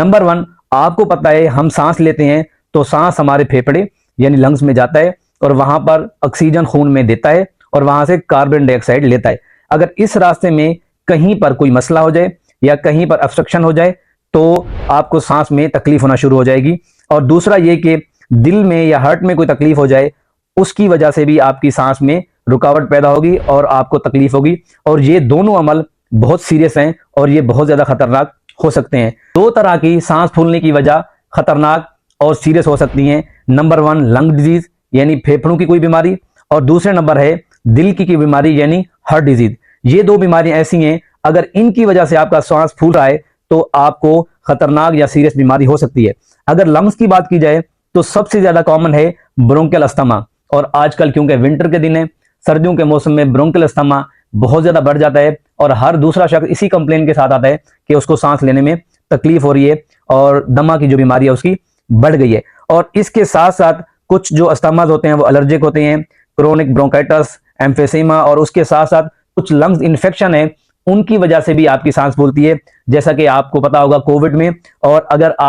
Number 1, आपको पता है हम सांस लेते हैं तो सांस हमारे फेफड़े यानी लंग्स में जाता है और वहां पर ऑक्सीजन खून में देता है और वहां से कार्बन डाइऑक्साइड लेता है। अगर इस रास्ते में कहीं पर कोई मसला हो जाए या कहीं पर ऑब्स्ट्रक्शन हो जाए तो आपको सांस में तकलीफ होना शुरू हो जाएगी। और दूसरा ये कि दिल में या हार्ट में कोई तकलीफ हो जाए, उसकी वजह से भी आपकी सांस में रुकावट पैदा होगी और आपको तकलीफ होगी। और ये दोनों अमल बहुत सीरियस हैं और ये बहुत ज्यादा खतरनाक हो सकते हैं। दो तरह की सांस फूलने की वजह खतरनाक और सीरियस हो सकती हैं। नंबर 1 लंग डिजीज यानी फेफड़ों की कोई बीमारी, और दूसरे नंबर है दिल की बीमारी यानी हार्ट डिजीज। ये दो बीमारियां ऐसी हैं, अगर इनकी वजह से आपका सांस फूल रहा है तो आपको खतरनाक या सीरियस बीमारी हो सकती है। अगर लंग्स की बात की जाए तो सबसे ज्यादा कॉमन है ब्रोंकियल अस्थमा। और आजकल क्योंकि विंटर के दिन है, सर्दियों के मौसम में ब्रोंकियल अस्थमा बहुत ज्यादा बढ़ जाता है और हर दूसरा शख्स इसी कंप्लेन के साथ आता है कि उसको सांस लेने में तकलीफ हो रही है और दमा की जो बीमारी है उसकी बढ़ गई है। और इसके साथ साथ कुछ जो अस्थमाज होते हैं वो एलर्जिक होते हैं, क्रोनिक ब्रोंकाइटिस, एम्फेसीमा, और उसके साथ साथ कुछ लंग्स इन्फेक्शन है, उनकी वजह से भी आपकी सांस फूलती है, जैसा कि आपको पता होगा कोविड में। और अगर आप